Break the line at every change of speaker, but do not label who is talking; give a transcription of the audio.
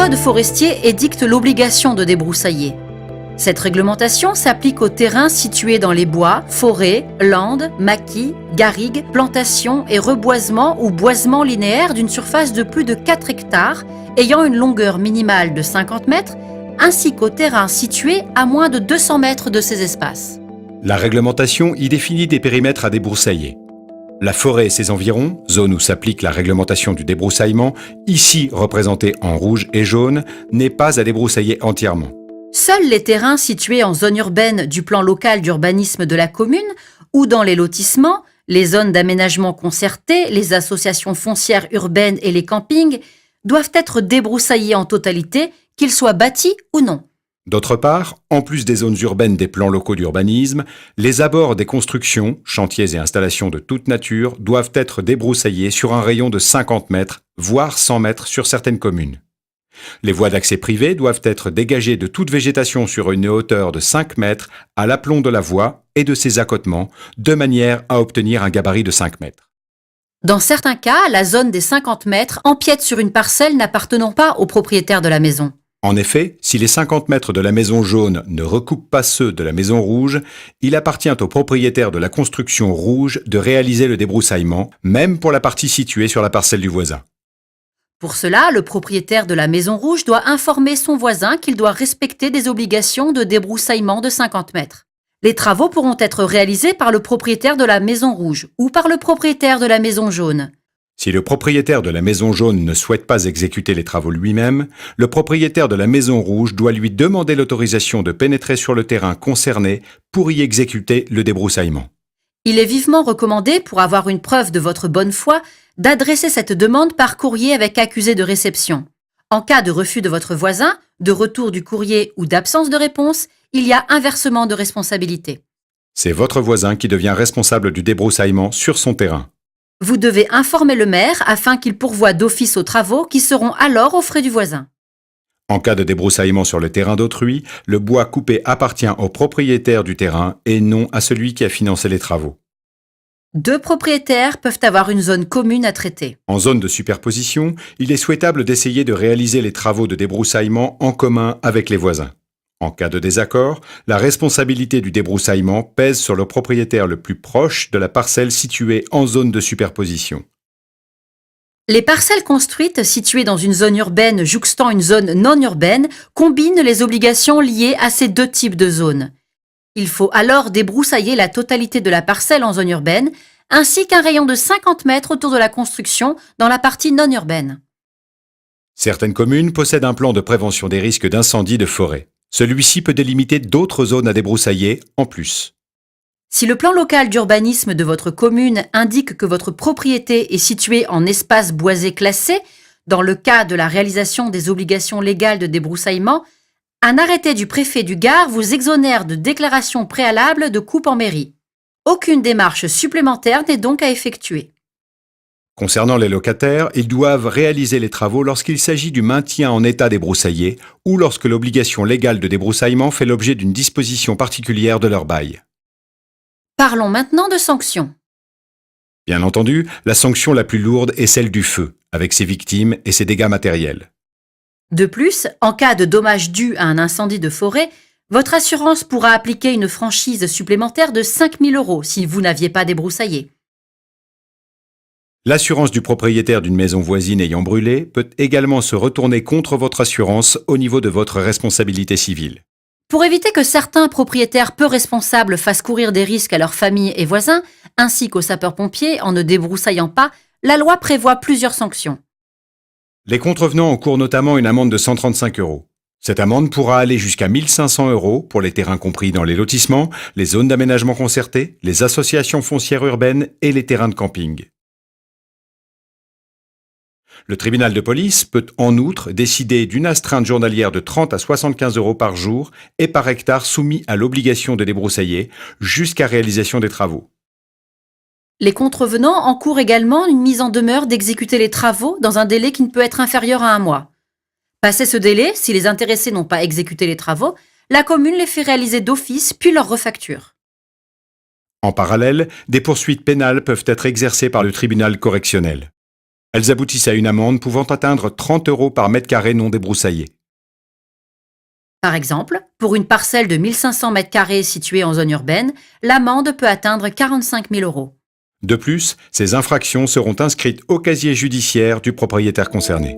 code forestier édicte l'obligation de débroussailler. Cette réglementation s'applique aux terrains situés dans les bois, forêts, landes, maquis, garrigues, plantations et reboisements ou boisements linéaires d'une surface de plus de 4 hectares ayant une longueur minimale de 50 mètres, ainsi qu'aux terrains situés à moins de 200 mètres de ces espaces.
La réglementation y définit des périmètres à débroussailler. La forêt et ses environs, zone où s'applique la réglementation du débroussaillement, ici représentée en rouge et jaune, n'est pas à débroussailler entièrement.
Seuls les terrains situés en zone urbaine du plan local d'urbanisme de la commune ou dans les lotissements, les zones d'aménagement concerté, les associations foncières urbaines et les campings doivent être débroussaillés en totalité, qu'ils soient bâtis ou non.
D'autre part, en plus des zones urbaines des plans locaux d'urbanisme, les abords des constructions, chantiers et installations de toute nature doivent être débroussaillés sur un rayon de 50 mètres, voire 100 mètres sur certaines communes. Les voies d'accès privées doivent être dégagées de toute végétation sur une hauteur de 5 mètres à l'aplomb de la voie et de ses accotements, de manière à obtenir un gabarit de 5 mètres.
Dans certains cas, la zone des 50 mètres empiète sur une parcelle n'appartenant pas au propriétaire de la maison.
En effet, si les 50 mètres de la maison jaune ne recoupent pas ceux de la maison rouge, il appartient au propriétaire de la construction rouge de réaliser le débroussaillement, même pour la partie située sur la parcelle du voisin.
Pour cela, le propriétaire de la maison rouge doit informer son voisin qu'il doit respecter des obligations de débroussaillement de 50 mètres. Les travaux pourront être réalisés par le propriétaire de la maison rouge ou par le propriétaire de la maison jaune.
Si le propriétaire de la maison jaune ne souhaite pas exécuter les travaux lui-même, le propriétaire de la maison rouge doit lui demander l'autorisation de pénétrer sur le terrain concerné pour y exécuter le débroussaillement.
Il est vivement recommandé, pour avoir une preuve de votre bonne foi, d'adresser cette demande par courrier avec accusé de réception. En cas de refus de votre voisin, de retour du courrier ou d'absence de réponse, il y a inversement de responsabilité.
C'est votre voisin qui devient responsable du débroussaillement sur son terrain.
Vous devez informer le maire afin qu'il pourvoie d'office aux travaux qui seront alors aux frais du voisin.
En cas de débroussaillement sur le terrain d'autrui, le bois coupé appartient au propriétaire du terrain et non à celui qui a financé les travaux.
2 propriétaires peuvent avoir une zone commune à traiter.
En zone de superposition, il est souhaitable d'essayer de réaliser les travaux de débroussaillement en commun avec les voisins. En cas de désaccord, la responsabilité du débroussaillement pèse sur le propriétaire le plus proche de la parcelle située en zone de superposition.
Les parcelles construites situées dans une zone urbaine jouxtant une zone non urbaine combinent les obligations liées à ces 2 types de zones. Il faut alors débroussailler la totalité de la parcelle en zone urbaine, ainsi qu'un rayon de 50 mètres autour de la construction dans la partie non urbaine.
Certaines communes possèdent un plan de prévention des risques d'incendie de forêt. Celui-ci peut délimiter d'autres zones à débroussailler en plus.
Si le plan local d'urbanisme de votre commune indique que votre propriété est située en espace boisé classé, dans le cas de la réalisation des obligations légales de débroussaillement, un arrêté du préfet du Gard vous exonère de déclaration préalable de coupe en mairie. Aucune démarche supplémentaire n'est donc à effectuer.
Concernant les locataires, ils doivent réaliser les travaux lorsqu'il s'agit du maintien en état débroussaillé ou lorsque l'obligation légale de débroussaillement fait l'objet d'une disposition particulière de leur bail.
Parlons maintenant de sanctions.
Bien entendu, la sanction la plus lourde est celle du feu, avec ses victimes et ses dégâts matériels.
De plus, en cas de dommages dus à un incendie de forêt, votre assurance pourra appliquer une franchise supplémentaire de 5 000 € si vous n'aviez pas débroussaillé.
L'assurance du propriétaire d'une maison voisine ayant brûlé peut également se retourner contre votre assurance au niveau de votre responsabilité civile.
Pour éviter que certains propriétaires peu responsables fassent courir des risques à leurs familles et voisins, ainsi qu'aux sapeurs-pompiers en ne débroussaillant pas, la loi prévoit plusieurs sanctions.
Les contrevenants encourent notamment une amende de 135 €. Cette amende pourra aller jusqu'à 1 500 € pour les terrains compris dans les lotissements, les zones d'aménagement concerté, les associations foncières urbaines et les terrains de camping. Le tribunal de police peut en outre décider d'une astreinte journalière de 30 à 75 € par jour et par hectare soumis à l'obligation de débroussailler jusqu'à réalisation des travaux.
Les contrevenants encourent également une mise en demeure d'exécuter les travaux dans un délai qui ne peut être inférieur à 1 mois. Passé ce délai, si les intéressés n'ont pas exécuté les travaux, la commune les fait réaliser d'office puis leur refacture.
En parallèle, des poursuites pénales peuvent être exercées par le tribunal correctionnel. Elles aboutissent à une amende pouvant atteindre 30 € par mètre carré non débroussaillé.
Par exemple, pour une parcelle de 1500 m² située en zone urbaine, l'amende peut atteindre 45 000 €.
De plus, ces infractions seront inscrites au casier judiciaire du propriétaire concerné.